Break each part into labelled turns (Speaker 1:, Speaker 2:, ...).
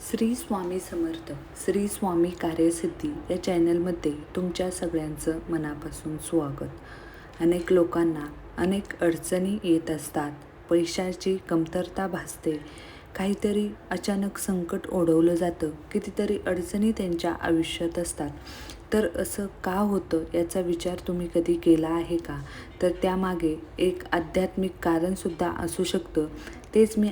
Speaker 1: श्री स्वामी समर्थ श्री स्वामी कार्यसिद्धी या चॅनलमध्ये तुमच्या सगळ्यांचं मनापासून स्वागत। अनेक लोकांना अनेक अडचणी येत असतात, पैशाची कमतरता भासते, काहीतरी अचानक संकट ओढवलं जातं, कितीतरी अडचणी त्यांच्या आयुष्यात असतात। तर असं का होतं याचा विचार तुम्ही कधी केला आहे का? तर त्यामागे एक आध्यात्मिक कारणसुद्धा असू शकतं। तेच मी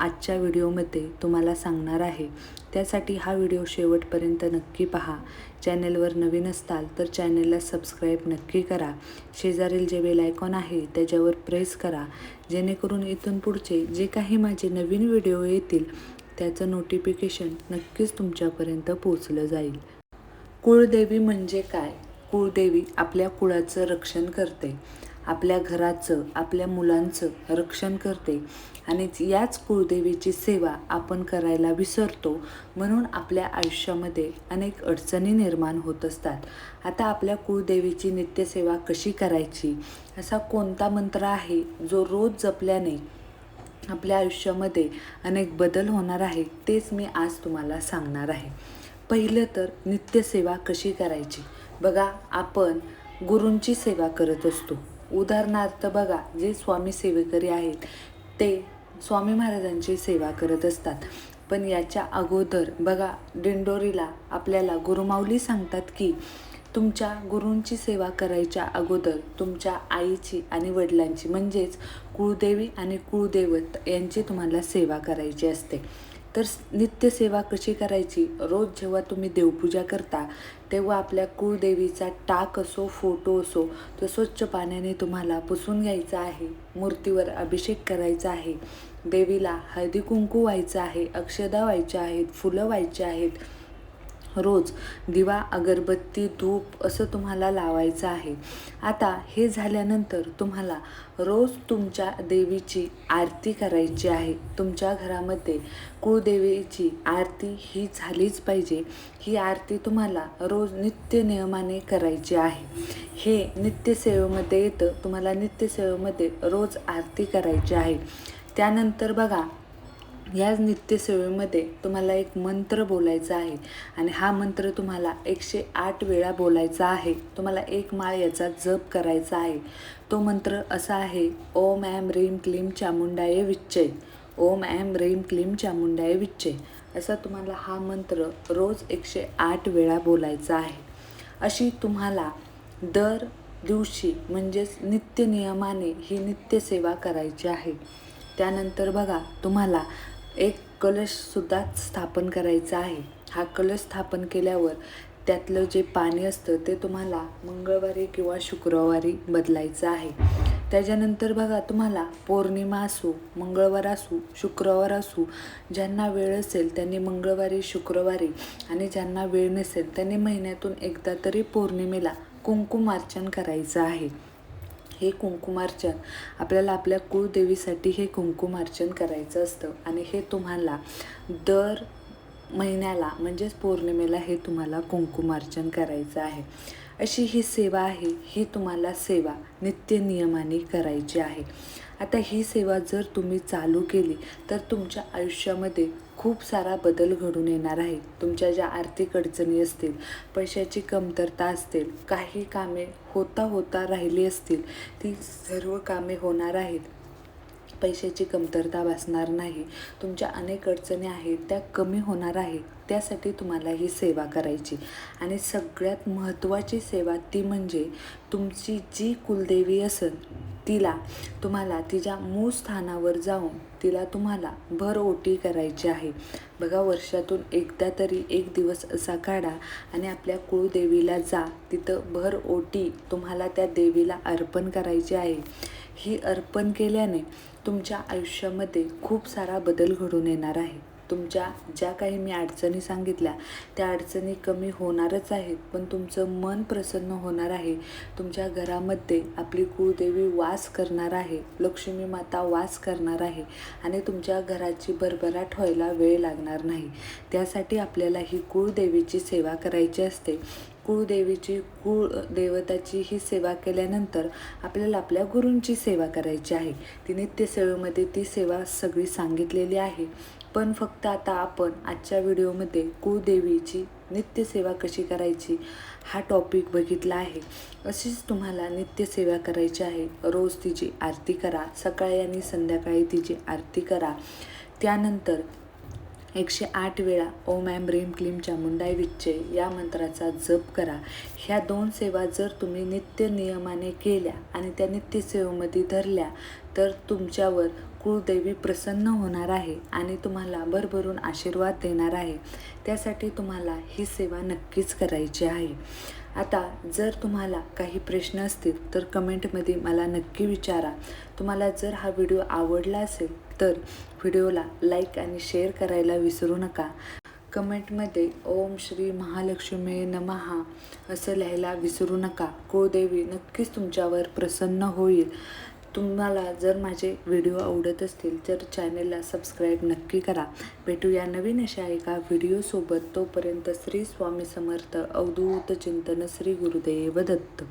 Speaker 1: आजच्या व्हिडिओमध्ये तुम्हाला सांगणार आहे। त्यासाठी हा व्हिडिओ शेवटपर्यंत नक्की पहा। चॅनलवर नवीन असताल तर चॅनलला सबस्क्राईब नक्की करा। शेजारील जे बेल आयकॉन आहे त्याच्यावर प्रेस करा, जेणेकरून इथून पुढचे जे काही माझे नवीन व्हिडिओ येतील त्याचं नोटिफिकेशन नक्कीच तुमच्यापर्यंत पोहोचलं जाईल। कुळदेवी म्हणजे काय? कुळदेवी आपल्या कुळाचं रक्षण करते, आपल्या घराचं, आपल्या मुलांचं रक्षण करते आणि याच कुळदेवीची सेवा आपण करायला विसरतो, म्हणून आपल्या आयुष्यामध्ये अनेक अडचणी निर्माण होत असतात। आता आपल्या कुळदेवीची नित्यसेवा कशी करायची, असा कोणता मंत्र आहे जो रोज जपल्याने आपल्या आयुष्यामध्ये अनेक बदल होणार आहे, तेच मी आज तुम्हाला सांगणार आहे। पहिलं तर नित्यसेवा कशी करायची। बघा, आपण गुरूंची सेवा करत असतो। उदाहरणार्थ बघा, जे स्वामी सेवेकरी आहेत ते स्वामी महाराजांची सेवा करत असतात। पण याच्या अगोदर बघा, दिंडोरीला आपल्याला गुरुमाऊली सांगतात की तुमच्या गुरूंची सेवा करायच्या अगोदर तुमच्या आईची आणि वडिलांची म्हणजेच कुळदेवी आणि कुळदैवत यांची तुम्हाला सेवा करायची असते। तर नित्यसेवा कशी करायची? रोज जेव्हा तुम्ही देवपूजा करता तेव्हा आपल्या कुळदेवीचा टाक असो, फोटो असो, तो स्वच्छ पाण्याने तुम्हाला पुसून घ्यायचा आहे। मूर्तीवर अभिषेक करायचा आहे, देवीला हळदी कुंकू व्हायचं आहे, अक्षदा व्हायच्या आहेत, फुलं व्हायची आहेत, रोज दिवा, अगरबत्ती, धूप असं तुम्हाला लावायचं आहे। आता हे झाल्यानंतर तुम्हाला रोज तुमच्या देवीची आरती करायची आहे। तुमच्या घरामध्ये कुळदेवीची आरती ही झालीच पाहिजे। ही आरती तुम्हाला रोज नित्य नियमाने करायची आहे। हे नित्यसेवेमध्ये येतं, तुम्हाला नित्यसेवेमध्ये रोज आरती करायची आहे। त्यानंतर बघा, या नित्यसेवेमध्ये तुम्हाला एक मंत्र बोलायचा आहे आणि हा मंत्र तुम्हाला 108 वेळा बोलायचा आहे। तुम्हाला एक माळ याचा जप करायचा आहे। तो मंत्र असा आहे, ओम ऐं ह्रीं क्लीं चामुंडाय विच्चे, ओम ऐं ह्रीं क्लीं चामुंडाय विच्चे। असा तुम्हाला हा मंत्र रोज 108 वेळा बोलायचा आहे। अशी तुम्हाला दर दिवशी म्हणजेच नित्य नियमाने ही नित्यसेवा करायची आहे। त्यानंतर बघा, तुम्हाला एक कलशसुद्धा स्थापन करायचा आहे। हा कलश स्थापन केल्यावर त्यातलं जे पाणी असतं ते तुम्हाला मंगळवारी किंवा शुक्रवारी बदलायचं आहे। त्याच्यानंतर बघा, तुम्हाला पौर्णिमा असो, मंगळवार असो, शुक्रवार असो, ज्यांना वेळ असेल त्यांनी मंगळवारी, शुक्रवारी आणि ज्यांना वेळ नसेल त्यांनी महिन्यातून एकदा तरी पौर्णिमेला कुंकुमार्चन करायचं आहे। हे कुंकुमार्चन आपल्याला आपल्या कुळदेवीसाठी हे कुंकुमार्चन करायचं असतं आणि हे तुम्हाला दर महिन्याला म्हणजेच पौर्णिमेला हे तुम्हाला कुंकुमार्चन करायचं आहे। अशी ही सेवा आहे, ही तुम्हाला सेवा नित्य नियमाने करायची आहे। आता ही सेवा जर तुम्ही चालू केली तर तुमच्या आयुष्यामध्ये खूप सारा बदल घडून येणार आहे। तुमच्या ज्या आर्थिक अडचणी असतील, पैशाची कमतरता असतील, काही कामे होता राहिली असतील, ती सर्व कामे होणार आहेत। पैशाची कमतरता भासणार नाही, तुमच्या अनेक अडचणी आहेत त्या कमी होणार आहेत। त्यासाठी तुम्हाला ही सेवा करायची आणि सगळ्यात महत्त्वाची सेवा ती म्हणजे तुमची जी कुलदेवी असेल तिला तुम्हाला तिच्या मूळ स्थानावर जाऊन तिला तुम्हाला भर ओटी करायची आहे। बघा, वर्षातून एकदा तरी एक दिवस असा काढा आणि आपल्या कुळदेवीला जा, तिथं भर ओटी तुम्हाला त्या देवीला अर्पण करायची आहे। ही अर्पण केल्याने तुमच्या आयुष्यामध्ये खूप सारा बदल घडून येणार आहे। तुमच्या ज्या काही मी अडचणी सांगितल्या त्या अडचणी कमी होणारच आहेत, पण तुमचं मन प्रसन्न होणार आहे। तुमच्या घरामध्ये आपली कुळदेवी वास करणार आहे, लक्ष्मी माता वास करणार आहे आणि तुमच्या घराची भरभराट व्हायला वेळ लागणार नाही। त्यासाठी आपल्याला ही कुळदेवीची सेवा करायची असते। कुळदेवीची, कुळदेवताची ही सेवा केल्यानंतर आपल्याला आपल्या गुरूंची सेवा करायची आहे। ती नित्यसेवेमध्ये ती सेवा सगळी सांगितलेली आहे। पण फक्त आता आपण आजच्या व्हिडिओमध्ये कुळदेवीची नित्यसेवा कशी करायची हा टॉपिक बघितला आहे. अशीच तुम्हाला नित्यसेवा करायची आहे. रोज तिची आरती करा, सकाळी आणि संध्याकाळी तिची आरती करा. त्यानंतर 108 वेळा ओम ऐं ह्रीं क्लीं चामुंडाय विच्चे या मंत्राचा जप करा. ह्या 2 सेवा जर तुम्ही नित्य नियमाने केल्या आणि त्या नित्यसेवेमध्ये धरल्या तर तुमच्यावर कुळदेवी प्रसन्न होणार आहे आणि तुम्हाला भरभरून आशीर्वाद देणार आहे. त्यासाठी तुम्हाला ही सेवा नक्कीच करायची आहे. आता जर तुम्हाला काही प्रश्न असतील तर कमेंटमध्ये मला नक्की विचारा. तुम्हाला जर हा व्हिडिओ आवडला असेल तर व्हिडिओला लाईक आणि शेअर करायला विसरू नका. कमेंटमध्ये ओम श्री महालक्ष्मी नमः असं लिहायला विसरू नका. कुळदेवी नक्कीच तुमच्यावर प्रसन्न होईल. तुम्हाला जर माझे व्हिडिओ आवडत असतील तर चॅनेलला सबस्क्राईब नक्की करा. भेटूया नवीन अशा एका व्हिडिओसोबत. तोपर्यंत श्री स्वामी समर्थ. अवधूत चिंतन. श्री गुरुदेव दत्त.